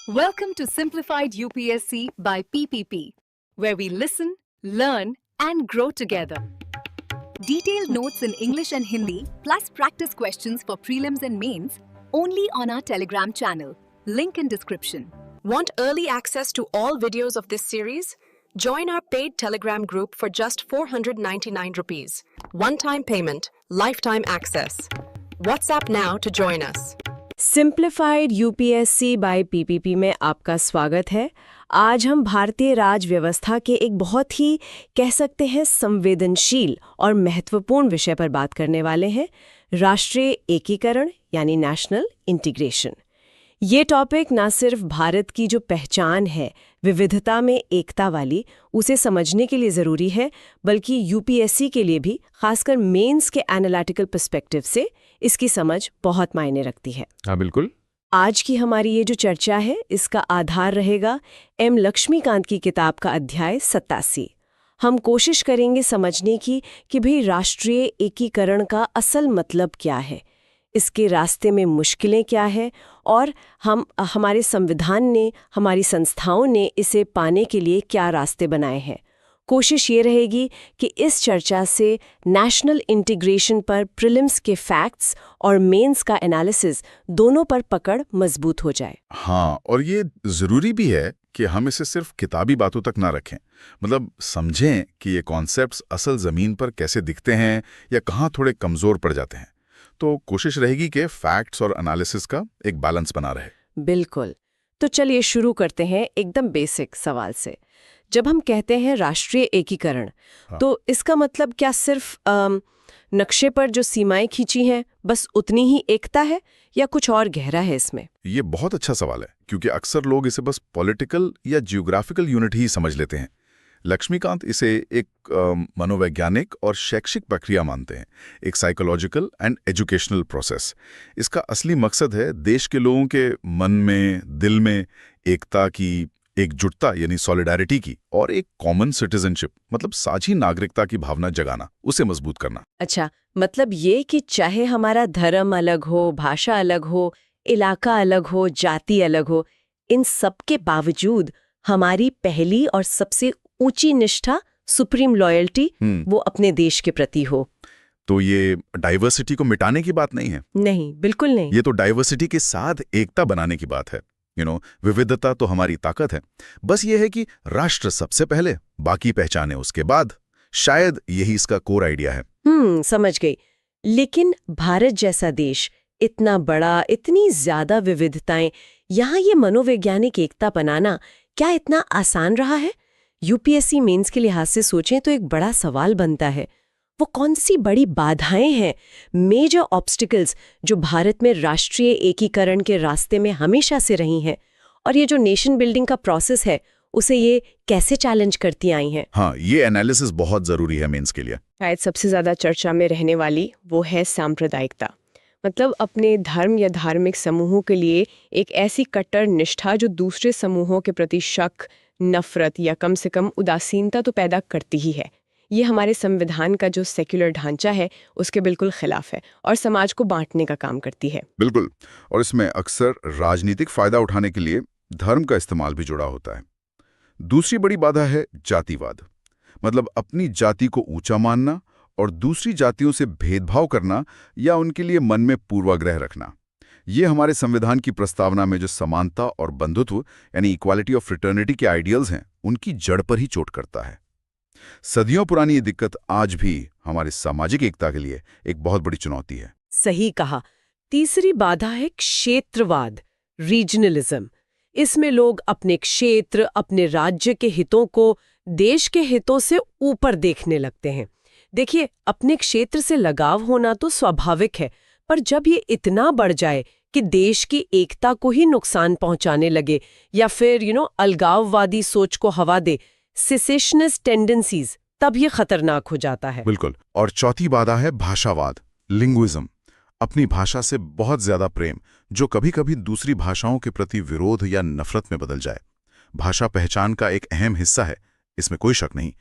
Welcome to Simplified UPSC by PPP, where we listen, learn, and grow together. Detailed notes in English and Hindi, plus practice questions for prelims and mains, only on our Telegram channel. Link in description. Want early access to all videos of this series? Join our paid Telegram group for just 499 rupees. One-time payment, lifetime access. WhatsApp now to join us. Simplified UPSC by PPP में आपका स्वागत है। आज हम भारतीय राज व्यवस्था के एक बहुत ही कह सकते हैं संवेदनशील और महत्वपूर्ण विषय पर बात करने वाले हैं, राष्ट्रीय एकीकरण यानी नेशनल इंटीग्रेशन। ये टॉपिक ना सिर्फ भारत की जो पहचान है विविधता में एकता वाली, उसे समझने के लिए ज़रूरी है, बल्कि यूपीएससी के लिए भी, खासकर मेंस के एनालिटिकल पर्सपेक्टिव से इसकी समझ बहुत मायने रखती है। हाँ, बिल्कुल। आज की हमारी ये जो चर्चा है, इसका आधार रहेगा एम लक्ष्मीकांत की किताब का अध्याय 87। हम कोशिश करेंगे समझने की कि भाई राष्ट्रीय एकीकरण का असल मतलब क्या है, इसके रास्ते में मुश्किलें क्या है और हमारे संविधान ने, हमारी संस्थाओं ने इसे पाने के लिए क्या रास्ते बनाए हैं। कोशिश ये रहेगी कि इस चर्चा से नेशनल इंटीग्रेशन पर प्रीलिम्स के फैक्ट्स और मेंस का एनालिसिस दोनों पर पकड़ मजबूत हो जाए। हाँ, और ये जरूरी भी है कि हम इसे सिर्फ किताबी बातों तक ना रखें, मतलब समझें कि ये कॉन्सेप्ट्स असल जमीन पर कैसे दिखते हैं या कहाँ थोड़े कमजोर पड़ जाते हैं। तो कोशिश रहेगी कि फैक्ट्स और एनालिसिस का एक बैलेंस बना रहे। बिल्कुल। तो चलिए शुरू करते हैं एकदम बेसिक सवाल से। जब हम कहते हैं राष्ट्रीय एकीकरण, तो इसका मतलब क्या सिर्फ नक्शे पर जो सीमाएं खींची हैं बस उतनी ही एकता है या कुछ और गहरा है इसमें? ये बहुत अच्छा सवाल है, क्योंकि अक्सर लोग इसे बस पॉलिटिकल या जियोग्राफिकल यूनिट ही समझ लेते हैं। लक्ष्मीकांत इसे एक मनोवैज्ञानिक और शैक्षिक प्रक्रिया मानते हैं, एक साइकोलॉजिकल एंड एजुकेशनल प्रोसेस। इसका असली मकसद है देश के लोगों के मन में, दिल में एकता की, एकजुटता यानी सॉलिडारिटी की, और एक कॉमन सिटीजनशिप मतलब साझी नागरिकता की भावना जगाना, उसे मजबूत करना। अच्छा, मतलब ये कि चाहे हमारा धर्म अलग हो, भाषा अलग हो, इलाका अलग हो, जाति अलग हो, इन सब के बावजूद हमारी पहली और सबसे ऊंची निष्ठा, सुप्रीम लॉयल्टी, वो अपने देश के प्रति हो। तो ये डाइवर्सिटी को मिटाने की बात नहीं है। नहीं, बिल्कुल नहीं। ये तो डाइवर्सिटी के साथ एकता बनाने की बात है। विविधता तो हमारी ताकत है। बस ये है कि राष्ट्र सबसे पहले, बाकी पहचाने उसके बाद। शायद यही इसका कोर आइडिया है। समझ गई। लेकिन भारत जैसा देश, इतना बड़ा, इतनी ज्यादा विविधताएं, यहाँ ये मनोवैज्ञानिक एकता बनाना क्या इतना आसान रहा है? यूपीएससी मेंस के लिहाज से सोचें तो एक बड़ा सवाल बनता है, वो कौन सी बड़ी बाधाएं हैं, मेजर ऑब्स्टिकल्स, जो भारत में राष्ट्रीय एकीकरण के रास्ते में हमेशा से रही हैं, और ये जो नेशन बिल्डिंग का प्रोसेस है उसे ये कैसे चैलेंज करती आई हैं? हाँ, ये एनालिसिस बहुत जरूरी है मेंस के लिए। शायद सबसे ज्यादा चर्चा में रहने वाली वो है सांप्रदायिकता, मतलब अपने धर्म या धार्मिक समूहों के लिए एक ऐसी कट्टर निष्ठा जो दूसरे समूहों के प्रति शक, नफरत या कम से कम उदासीनता तो पैदा करती ही है। ये हमारे संविधान का जो सेक्युलर ढांचा है उसके बिल्कुल खिलाफ है और समाज को बांटने का काम करती है। बिल्कुल, और इसमें अक्सर राजनीतिक फायदा उठाने के लिए धर्म का इस्तेमाल भी जुड़ा होता है। दूसरी बड़ी बाधा है जातिवाद, मतलब अपनी जाति को ऊंचा मानना और दूसरी जातियों से भेदभाव करना या उनके लिए मन में पूर्वाग्रह रखना। ये हमारे संविधान की प्रस्तावना में जो समानता और बंधुत्व यानी इक्वालिटी ऑफ फ्रेटर्निटी के आइडियल्स हैं, उनकी जड़ पर ही चोट करता है। सदियों पुरानी ये दिक्कत आज भी हमारी सामाजिक एकता के लिए एक बहुत बड़ी चुनौती है। सही कहा। तीसरी बाधा है क्षेत्रवाद, रीजनलिज्म। इसमें लोग अपने क्षेत्र, अपने राज्य के हितों को देश के हितों से ऊपर देखने लगते हैं। देखिए, अपने क्षेत्र से लगाव होना तो स्वाभाविक है, पर जब ये इतना बढ़ जाए कि देश की एकता को ही नुकसान पहुंचाने लगे या फिर अलगाववादी सोच को हवा दे, सेसेशनिस्ट टेंडेंसीज, तब ये खतरनाक हो जाता है। बिल्कुल। और चौथी बाधा है भाषावाद, लिंग्विज्म। अपनी भाषा से बहुत ज्यादा प्रेम जो कभी कभी दूसरी भाषाओं के प्रति विरोध या नफरत में बदल जाए। भाषा पहचान का एक अहम हिस्सा है, इसमें कोई शक नहीं,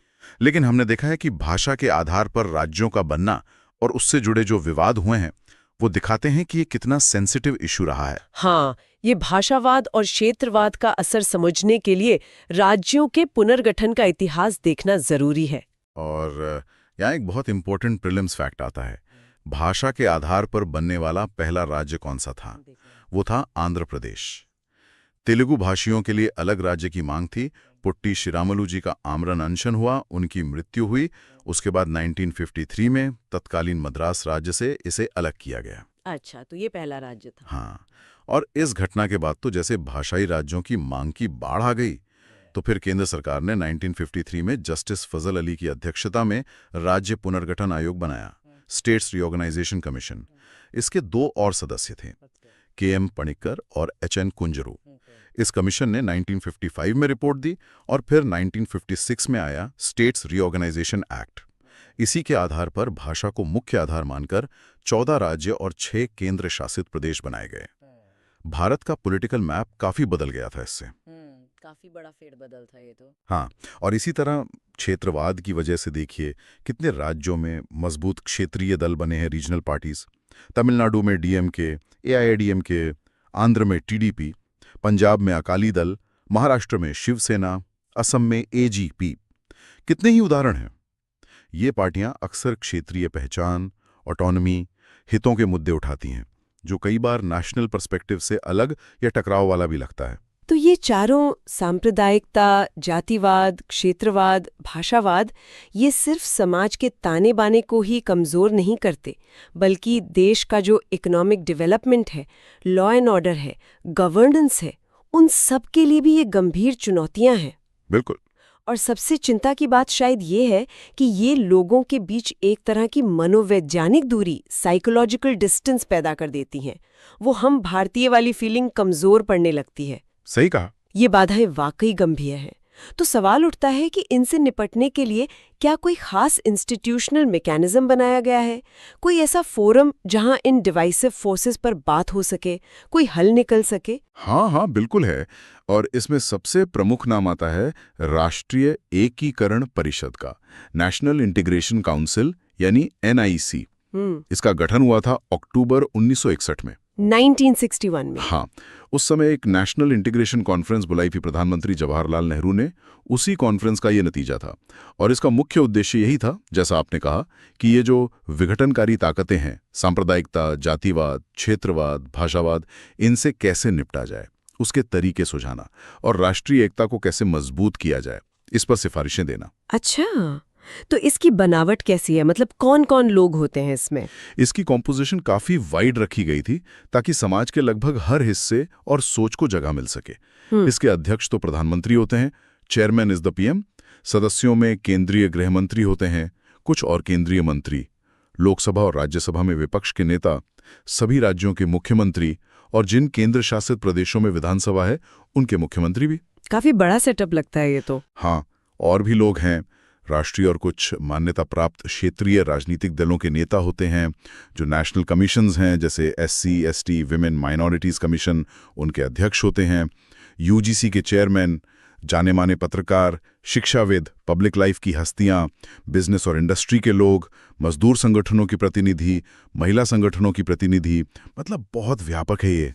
लेकिन हमने देखा है कि भाषा के आधार पर राज्यों का बनना और उससे जुड़े जो विवाद हुए हैं वो दिखाते हैं कि ये कितना सेंसिटिव इशू रहा है। हाँ, ये भाषावाद और क्षेत्रवाद का असर समझने के लिए राज्यों के पुनर्गठन का इतिहास देखना जरूरी है। और यहाँ एक बहुत इंपॉर्टेंट प्रीलिम्स फैक्ट आता है। भाषा के आधार पर बनने वाला पहला राज्य कौन सा था? वो था आंध्र प्रदेश। तेलुगु भाषियों के लिए अलग राज्य की मांग थी। पुट्टी श्रीरामुलु जी का आमरण अनशन हुआ, उनकी मृत्यु हुई। उसके बाद 1953 में तत्कालीन मद्रास राज्य से इसे अलग किया गया। अच्छा, तो ये पहला राज्य था। हाँ, और इस घटना के बाद तो जैसे भाषाई राज्यों की मांग की बाढ़ आ गई। तो फिर केंद्र सरकार ने 1953 में जस्टिस फजल अली की अध्यक्षता में राज्य पुनर्गठन आयोग बनाया, स्टेट्स रिऑर्गेनाइजेशन कमीशन। इसके 2 और सदस्य थे, के.एम. पणिक्कर और एच.एन. कुंजरू। इस कमीशन ने 1955 में रिपोर्ट दी और फिर 1956 में आया स्टेट्स रिऑर्गेनाइजेशन एक्ट। इसी के आधार पर भाषा को मुख्य आधार मानकर 14 राज्य और 6 केंद्र शासित प्रदेश बनाए गए। भारत का पॉलिटिकल मैप काफी बदल गया था इससे। काफी बड़ा फेरबदल था ये तो। हाँ, और इसी तरह क्षेत्रवाद की वजह से देखिए कितने राज्यों में मजबूत क्षेत्रीय दल बने हैं, रीजनल पार्टीज। तमिलनाडु में डीएमके, एआईएडीएमके, आंध्र में टीडीपी, पंजाब में अकाली दल, महाराष्ट्र में शिवसेना, असम में एजीपी। कितने ही उदाहरण हैं। ये पार्टियां अक्सर क्षेत्रीय पहचान, ऑटोनॉमी, हितों के मुद्दे उठाती हैं, जो कई बार नेशनल पर्सपेक्टिव से अलग या टकराव वाला भी लगता है। तो ये चारों सांप्रदायिकता, जातिवाद, क्षेत्रवाद, भाषावाद, ये सिर्फ समाज के ताने बाने को ही कमजोर नहीं करते, बल्कि देश का जो इकोनॉमिक डेवलपमेंट है, लॉ एंड ऑर्डर है, गवर्नेंस है, उन सब के लिए भी ये गंभीर चुनौतियां हैं। बिल्कुल। और सबसे चिंता की बात शायद ये है कि ये लोगों के बीच एक तरह की मनोवैज्ञानिक दूरी, साइकोलॉजिकल डिस्टेंस पैदा कर देती हैं। वो हम भारतीय वाली फीलिंग कमजोर पड़ने लगती है। सही कहा। ये बाधाएं वाकई गंभीर हैं। तो सवाल उठता है कि इनसे निपटने के लिए क्या कोई खास इंस्टीट्यूशनल मैकेनिज्म बनाया गया है? कोई ऐसा फोरम जहां इन डिवाइसिव फोर्सेस पर बात हो सके, कोई हल निकल सके? हाँ, बिल्कुल है। और इसमें सबसे प्रमुख नाम आता है राष्ट्रीय एकीकरण परिषद का, नेशनल इंटीग्रेशन काउंसिल यानी NIC। इसका गठन हुआ था अक्टूबर 1961 में। 1961 में। हाँ, उस समय एक नेशनल इंटीग्रेशन कॉन्फ्रेंस बुलाई थी प्रधानमंत्री जवाहरलाल नेहरू ने। उसी कॉन्फ्रेंस का ये नतीजा था। और इसका मुख्य उद्देश्य यही था, जैसा आपने कहा, कि ये जो विघटनकारी ताकतें हैं, सांप्रदायिकता, जातिवाद, क्षेत्रवाद, भाषावाद, इनसे कैसे निपटा जाए, उसके तरीके सुझाना और राष्ट्रीय एकता को कैसे मजबूत किया जाए, इस पर सिफारिशें देना। अच्छा, तो इसकी बनावट कैसी है? मतलब कौन कौन लोग होते हैं इसमें? इसकी कॉम्पोजिशन काफी वाइड रखी गई थी ताकि समाज के लगभग हर हिस्से और सोच को जगह मिल सके। इसके अध्यक्ष तो प्रधानमंत्री होते हैं, चेयरमैन इज द पीएम। सदस्यों में केंद्रीय गृह मंत्री होते हैं, कुछ और केंद्रीय मंत्री, लोकसभा और राज्यसभा में विपक्ष के नेता, सभी राज्यों के मुख्यमंत्री और जिन केंद्र शासित प्रदेशों में विधानसभा है उनके मुख्यमंत्री भी। काफी बड़ा सेटअप लगता है ये तो। हाँ, और भी लोग हैं। राष्ट्रीय और कुछ मान्यता प्राप्त क्षेत्रीय राजनीतिक दलों के नेता होते हैं। जो नेशनल कमीशंस हैं, जैसे SC, ST, women minorities commission, उनके अध्यक्ष होते हैं। UGC के चेयरमैन, जाने माने पत्रकार, शिक्षाविद, पब्लिक लाइफ की हस्तियां, बिजनेस और इंडस्ट्री के लोग, मजदूर संगठनों की प्रतिनिधि, महिला संगठनों की प्रतिनिधि, मतलब बहुत व्यापक है ये।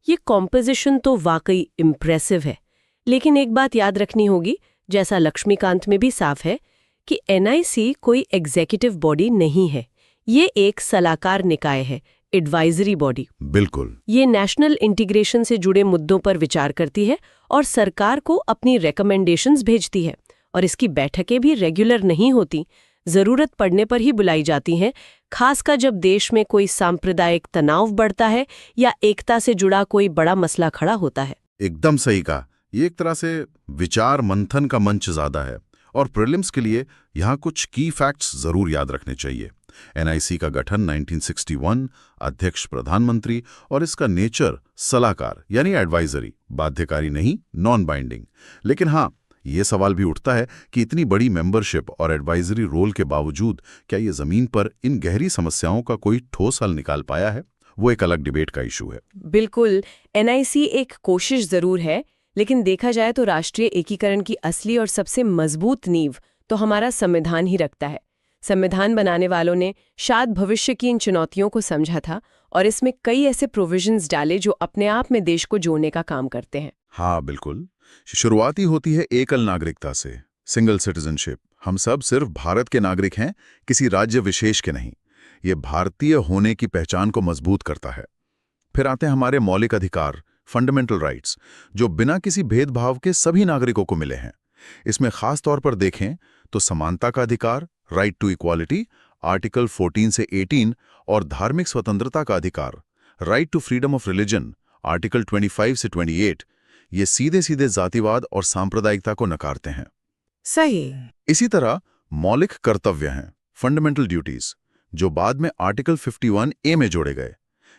ये कॉम्पोजिशन तो वाकई इम्प्रेसिव है। लेकिन एक बात याद रखनी होगी, जैसा लक्ष्मीकांत में भी साफ है, कि NIC कोई एग्जीक्यूटिव बॉडी नहीं है। ये एक सलाहकार निकाय है, एडवाइजरी बॉडी। बिल्कुल। ये नेशनल इंटीग्रेशन से जुड़े मुद्दों पर विचार करती है और सरकार को अपनी रिकमेंडेशंस भेजती है। और इसकी बैठकें भी रेगुलर नहीं होती, जरूरत पड़ने पर ही बुलाई जाती हैं, खासकर जब देश में कोई सांप्रदायिक तनाव बढ़ता है या एकता से जुड़ा कोई बड़ा मसला खड़ा होता है। एकदम सही कहा। ये एक तरह से विचार मंथन का मंच ज्यादा है। और प्रीलिम्स के लिए यहाँ कुछ की फैक्ट्स जरूर याद रखने चाहिए। NIC का गठन 1961, अध्यक्ष प्रधानमंत्री, और इसका नेचर सलाहकार यानी एडवाइजरी, बाध्यकारी नहीं, नॉन बाइंडिंग। लेकिन हाँ, ये सवाल भी उठता है कि इतनी बड़ी मेंबरशिप और एडवाइजरी रोल के बावजूद क्या ये जमीन पर इन गहरी समस्याओं का कोई ठोस हल निकाल पाया है? वो एक अलग डिबेट का इशू है। बिल्कुल, NIC एक कोशिश जरूर है, लेकिन देखा जाए तो राष्ट्रीय एकीकरण की असली और सबसे मजबूत नींव तो हमारा संविधान ही रखता है। संविधान बनाने वालों ने शायद भविष्य की इन चुनौतियों को समझा था और इसमें कई ऐसे प्रोविजंस डाले जो अपने आप में देश को जोड़ने का काम करते हैं। हाँ बिल्कुल। शुरुआती होती है एकल नागरिकता से, सिंगल सिटीजनशिप। हम सब सिर्फ भारत के नागरिक हैं, किसी राज्य विशेष के नहीं। ये भारतीय होने की पहचान को मजबूत करता है। फिर आते हैं हमारे मौलिक अधिकार, फंडामेंटल राइट्स, जो बिना किसी भेदभाव के सभी नागरिकों को मिले हैं। इसमें खास तौर पर देखें तो समानता का अधिकार, राइट टू इक्वालिटी, आर्टिकल 14 से 18, और धार्मिक स्वतंत्रता का अधिकार, right to freedom of religion, article 25 से 28, ये सीधे सीधे जातिवाद और सांप्रदायिकता को नकारते हैं। सही। इसी तरह मौलिक कर्तव्य हैं, फंडामेंटल ड्यूटीज, जो बाद में आर्टिकल 51A में जोड़े गए।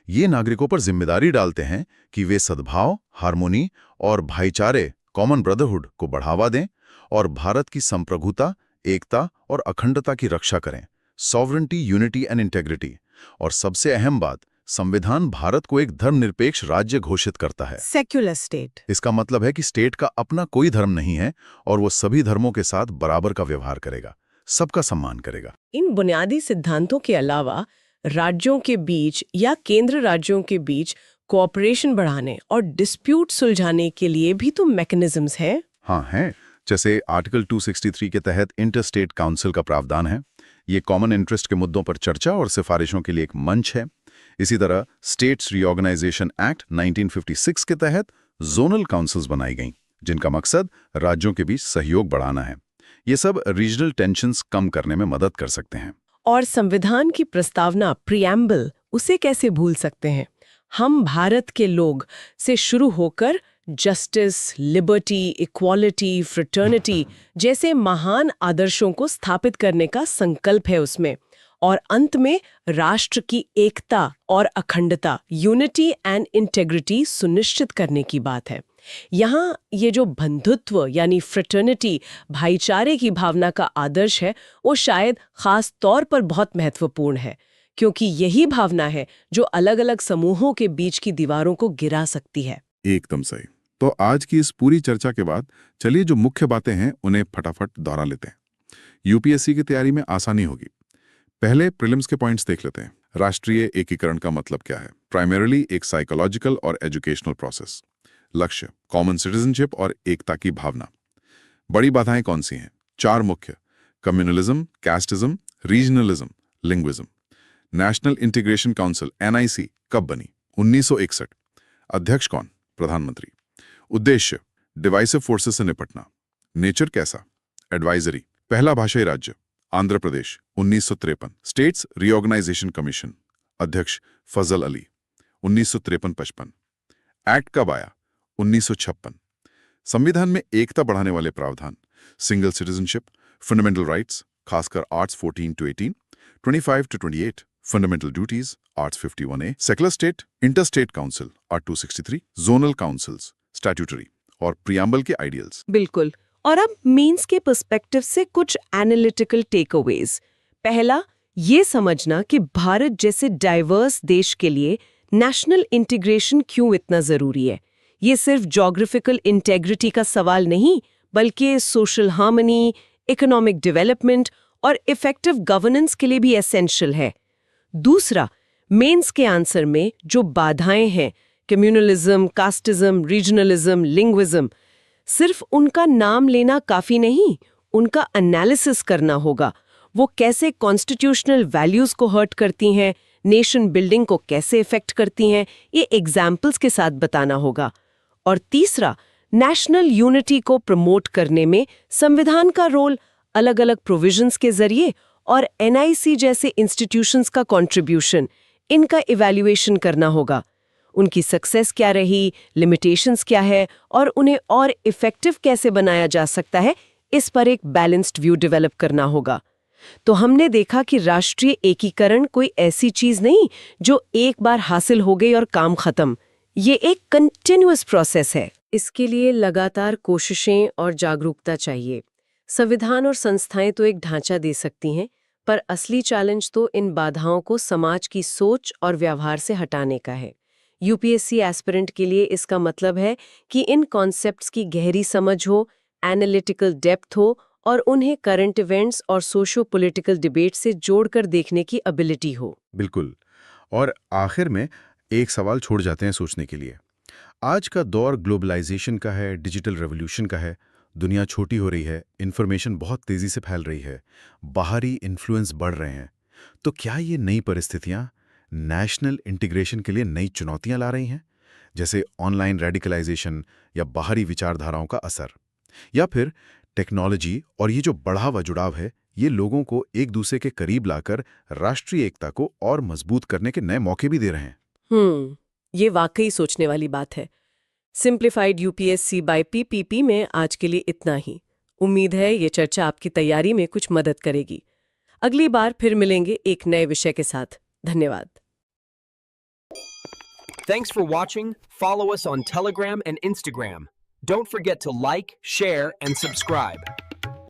ये नागरिकों पर जिम्मेदारी डालते हैं कि वे सद्भाव, हार्मोनी और भाईचारे, कॉमन ब्रदरहुड को बढ़ावा दें और भारत की संप्रभुता, एकता और अखंडता की रक्षा करें, सॉवरेंटी, यूनिटी एंड इंटेग्रिटी। और सबसे अहम बात, संविधान भारत को एक धर्मनिरपेक्ष राज्य घोषित करता है, सेक्युलर स्टेट। इसका मतलब है कि स्टेट का अपना कोई धर्म नहीं है और वो सभी धर्मों के साथ बराबर का व्यवहार करेगा, सबका सम्मान करेगा। इन बुनियादी सिद्धांतों के अलावा राज्यों के बीच या केंद्र राज्यों के बीच कोऑपरेशन बढ़ाने और डिस्प्यूट सुलझाने के लिए भी तो मैकेनिज्म्स हैं। हाँ हैं, जैसे आर्टिकल 263 के तहत इंटरस्टेट काउंसिल का प्रावधान है। ये कॉमन इंटरेस्ट के मुद्दों पर चर्चा और सिफारिशों के लिए एक मंच है। इसी तरह स्टेट्स रीऑर्गेनाइजेशन एक्ट 1956 के तहत जोनल काउंसिल्स बनाई गईं, जिनका मकसद राज्यों के बीच सहयोग बढ़ाना है। ये सब रीजनल टेंशन्स कम करने में मदद कर सकते हैं। और संविधान की प्रस्तावना, प्रिएम्बल, उसे कैसे भूल सकते हैं। हम भारत के लोग से शुरू होकर जस्टिस, लिबर्टी, इक्वालिटी, फ्रेटर्निटी जैसे महान आदर्शों को स्थापित करने का संकल्प है उसमें, और अंत में राष्ट्र की एकता और अखंडता, यूनिटी एंड इंटेग्रिटी सुनिश्चित करने की बात है। यहाँ ये जो बंधुत्व यानी फ्रेटर्निटी, भाईचारे की भावना का आदर्श है, वो शायद खास तौर पर बहुत महत्वपूर्ण है, क्योंकि यही भावना है जो अलग-अलग समूहों के बीच की दीवारों को गिरा सकती है। एकदम सही। तो आज की इस पूरी चर्चा के बाद चलिए जो मुख्य बातें हैं उन्हें फटाफट दोहरा लेते हैं। यूपीएससी की तैयारी में आसानी होगी। पहले प्रीलिम्स के पॉइंट्स देख लेते हैं। राष्ट्रीय एकीकरण का मतलब क्या है? प्राइमरीली एक साइकोलॉजिकल और एजुकेशनल प्रोसेस। लक्ष्य कॉमन सिटीजनशिप और एकता की भावना। बड़ी बाधाएं कौन सी हैं? 4 मुख्य: communalism, casteism, regionalism, linguism. National integration council NIC कब बनी? 1961। अध्यक्ष कौन? प्रधानमंत्री। उद्देश्य डिवाइसिव फोर्सेस से निपटना। नेचर कैसा? एडवाइजरी। पहला भाषाई राज्य Andhra Pradesh 1953। States reorganisation commission, अध्यक्ष फजल अली 1953-55। एक्ट कब आया? 1956। संविधान में एकता बढ़ाने वाले प्रावधान: सिंगल सिटीजनशिप, फंडामेंटल राइट्स खासकर arts 14 to 18, 25 to 28, fundamental duties arts 51A, secular state, interstate council art 263, zonal councils, statutory और प्रियम्बल के आइडियल्स। बिल्कुल। और अब मेंस के पर्सपेक्टिव से कुछ एनालिटिकल टेकअवेज। पहला, ये समझना कि भारत जैसे डाइवर्स देश के लिए नेशनल इंटीग्रेशन क्यों इतना जरूरी है। ये सिर्फ ज्योग्राफिकल इंटेग्रिटी का सवाल नहीं, बल्कि सोशल हार्मनी, इकोनॉमिक डेवलपमेंट और इफेक्टिव गवर्नेंस के लिए भी एसेंशियल है। दूसरा, मेंस के आंसर में जो बाधाएं हैं, कम्युनलिज्म, कास्टिज्म, रीजनलिज्म, लिंग्विज्म, सिर्फ उनका नाम लेना काफी नहीं, उनका एनालिसिस करना होगा। वो कैसे कॉन्स्टिट्यूशनल वैल्यूज को हर्ट करती हैं, नेशन बिल्डिंग को कैसे इफेक्ट करती हैं, ये एग्जाम्पल्स के साथ बताना होगा। और तीसरा, नेशनल यूनिटी को प्रमोट करने में संविधान का रोल, अलग-अलग प्रोविजंस के जरिए और NIC जैसे इंस्टीट्यूशंस का कंट्रीब्यूशन, इनका इवैल्यूएशन करना होगा। उनकी सक्सेस क्या रही, लिमिटेशंस क्या है और उन्हें और इफेक्टिव कैसे बनाया जा सकता है, इस पर एक बैलेंस्ड व्यू डेवलप करना होगा। तो हमने देखा कि राष्ट्रीय एकीकरण कोई ऐसी चीज नहीं जो एक बार हासिल हो गई और काम खत्म। ये एक कंटिन्यूअस प्रोसेस है। इसके लिए लगातार कोशिशें और जागरूकता चाहिए। संविधान और संस्थाएं तो एक ढांचा दे सकती हैं, पर असली चैलेंज तो इन बाधाओं को समाज की सोच और व्यवहार से हटाने का है। यूपीएससी एस्पिरेंट के लिए इसका मतलब है कि इन कॉन्सेप्ट्स की गहरी समझ हो, एनालिटिकल डेप्थ हो और उन्हें करंट इवेंट्स और सोशो पॉलिटिकल डिबेट से जोड़कर देखने की एबिलिटी हो। बिल्कुल। और आखिर में एक सवाल छोड़ जाते हैं सोचने के लिए। आज का दौर ग्लोबलाइजेशन का है, डिजिटल रेवोल्यूशन का है। दुनिया छोटी हो रही है, इंफॉर्मेशन बहुत तेजी से फैल रही है, बाहरी इन्फ्लुएंस बढ़ रहे हैं। तो क्या ये नई परिस्थितियां नेशनल इंटीग्रेशन के लिए नई चुनौतियां ला रही हैं, जैसे ऑनलाइन रेडिकलाइजेशन या बाहरी विचारधाराओं का असर? या फिर टेक्नोलॉजी और ये जो बढ़ा हुआ जुड़ाव है, ये लोगों को एक दूसरे के करीब लाकर राष्ट्रीय एकता को और मजबूत करने के नए मौके भी दे रहे हैं? ये वाकई सोचने वाली बात है। सिंप्लीफाइड यूपीएससी बाय पीपीपी में आज के लिए इतना ही। उम्मीद है ये चर्चा आपकी तैयारी में कुछ मदद करेगी। अगली बार फिर मिलेंगे एक नए विषय के साथ। धन्यवाद। Thanks for watching. Follow us on Telegram and Instagram. Don't forget to like, share, and subscribe.